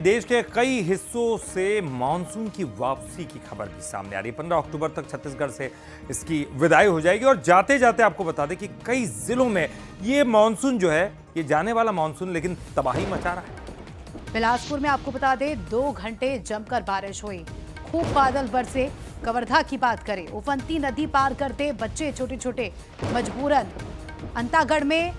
देश के कई हिस्सों से मानसून की वापसी की खबर भी सामने आ रही है। 15 अक्टूबर तक छत्तीसगढ़ से इसकी विदाई हो जाएगी और जाते जाते आपको बता दें कि कई जिलों में ये मानसून जो है, ये जाने वाला मानसून लेकिन तबाही मचा रहा है। बिलासपुर में आपको बता दें 2 घंटे जमकर बारिश हुई, खूब बादल बरसे। कवर्धा की बात करें, उफनती नदी पार करते बच्चे छोटे छोटे मजबूरन। अंतागढ़ में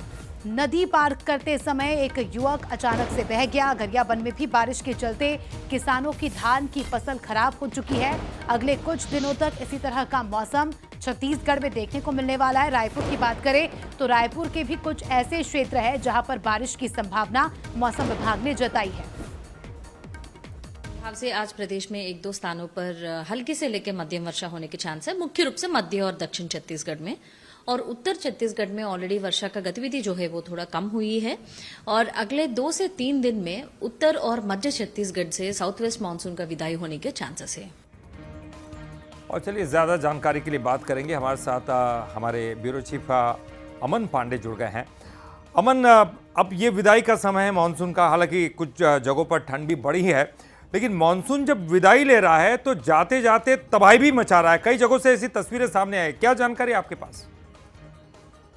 नदी पार करते समय एक युवक अचानक से बह गया। गरियाबंद में भी बारिश के चलते किसानों की धान की फसल खराब हो चुकी है। अगले कुछ दिनों तक इसी तरह का मौसम छत्तीसगढ़ में देखने को मिलने वाला है। रायपुर की बात करें तो रायपुर के भी कुछ ऐसे क्षेत्र है जहां पर बारिश की संभावना मौसम विभाग ने जताई है। से आज प्रदेश में 1-2 स्थानों पर हल्की से लेकर मध्यम वर्षा होने के चांस है, मुख्य रूप से मध्य और दक्षिण छत्तीसगढ़ में। और उत्तर छत्तीसगढ़ में ऑलरेडी वर्षा का गतिविधि जो है वो थोड़ा कम हुई है और अगले 2 से 3 दिन में उत्तर और मध्य छत्तीसगढ़ से साउथ वेस्ट मानसून का विदाई होने के चांसेस है। और चलिए ज्यादा जानकारी के लिए बात करेंगे। हमारे साथ हमारे ब्यूरो चीफ अमन पांडे जुड़ गए हैं। अमन, अब ये विदाई का समय है मानसून का। हालांकि कुछ जगहों पर ठंड भी बढ़ी है, लेकिन मानसून जब विदाई ले रहा है तो जाते जाते तबाही भी मचा रहा है। कई जगहों से ऐसी तस्वीरें सामने आई। क्या जानकारी आपके पास?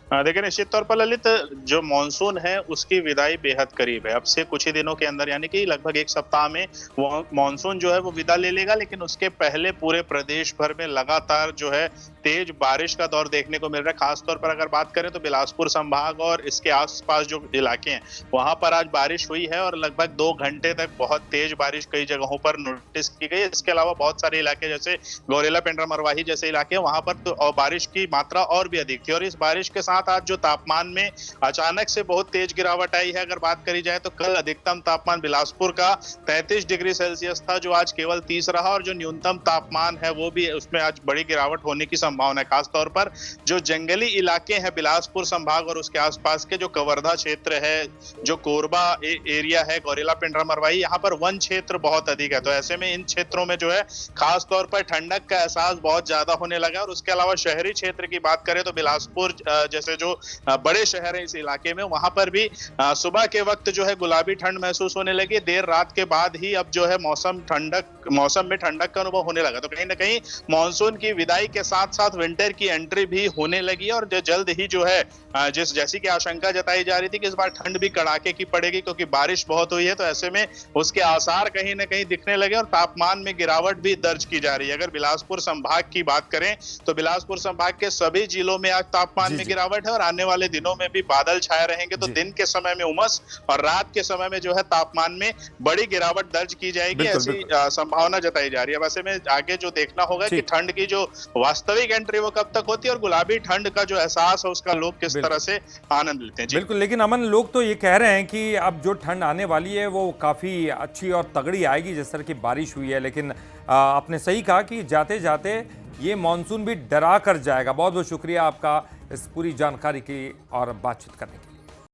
देखिए, निश्चित तौर पर ललित, जो मानसून है उसकी विदाई बेहद करीब है। अब से कुछ ही दिनों के अंदर, यानी कि लगभग 1 सप्ताह में वो मानसून जो है वो विदा ले लेगा। लेकिन उसके पहले पूरे प्रदेश भर में लगातार जो है तेज बारिश का दौर देखने को मिल रहा है। खासतौर पर अगर बात करें तो बिलासपुर संभाग और इसके आसपास जो इलाके हैं वहां पर आज बारिश हुई है और लगभग 2 घंटे तक बहुत तेज बारिश कई जगहों पर नोटिस की गई। इसके अलावा बहुत सारे इलाके जैसे गौरेला, पेंड्रा, मरवाही जैसे इलाके हैं वहां पर तो बारिश की मात्रा और भी अधिक थी। और इस बारिश के साथ आज जो तापमान में अचानक से बहुत तेज गिरावट आई है, अगर बात करी जाए तो कल अधिकतम तापमान बिलासपुर का 33 डिग्री सेल्सियस था, जो आज केवल 30 रहा। और जो न्यूनतम तापमान है वो भी, उसमें आज बड़ी गिरावट होने की संभावना है। खासतौर पर जो जंगली इलाके हैं बिलासपुर संभाग और उसके आसपास के जो कवर्धा क्षेत्र है, जो कोरबा एरिया है, गौरेला, पेंड्रा, मरवाही, यहाँ पर वन क्षेत्र बहुत अधिक है। तो ऐसे में इन क्षेत्रों में जो है खासतौर पर ठंडक का एहसास बहुत ज्यादा होने लगा। और उसके अलावा शहरी क्षेत्र की बात करें तो बिलासपुर जैसे जो बड़े शहर है इस इलाके में, वहां पर भी सुबह के वक्त जो है गुलाबी ठंड महसूस होने लगी। देर रात के बाद ही अब जो है मौसम में ठंडक का अनुभव होने लगा। तो कहीं ना कहीं मानसून की विदाई के साथ साथ विंटर की एंट्री भी होने लगी और जल्द ही जो है जैसी की आशंका जताई जा रही थी कि इस बार ठंड भी कड़ाके की पड़ेगी क्योंकि बारिश बहुत हुई है। तो ऐसे में उसके आसार कहीं ना कहीं दिखने लगे और तापमान में गिरावट भी दर्ज की जा रही है। अगर बिलासपुर संभाग की बात करें तो बिलासपुर संभाग के सभी जिलों में आज तापमान में गिरावट है और आने वाले दिनों में भी बादल छाए रहेंगे। तो दिन के समय में उमस और रात के समय में जो है तापमान में बड़ी गिरावट दर्ज की जाएगी, ऐसी संभावना जताई जा रही है। वैसे में आगे जो देखना होगा कि ठंड की जो वास्तविक एंट्री वो कब तक होती है और गुलाबी ठंड का जो एहसास है उसका लोग किस तरह से आनंद लेते हैं। बिल्कुल, लेकिन अमन, लोग तो ये कह रहे हैं कि अब जो ठंड आने वाली है वो काफी अच्छी और तगड़ी आएगी जिस तरह की बारिश हुई है। लेकिन आपने सही कहा कि जाते जाते ये मानसून भी डरा कर जाएगा। बहुत बहुत शुक्रिया आपका इस पूरी जानकारी की और बातचीत करने के लिए।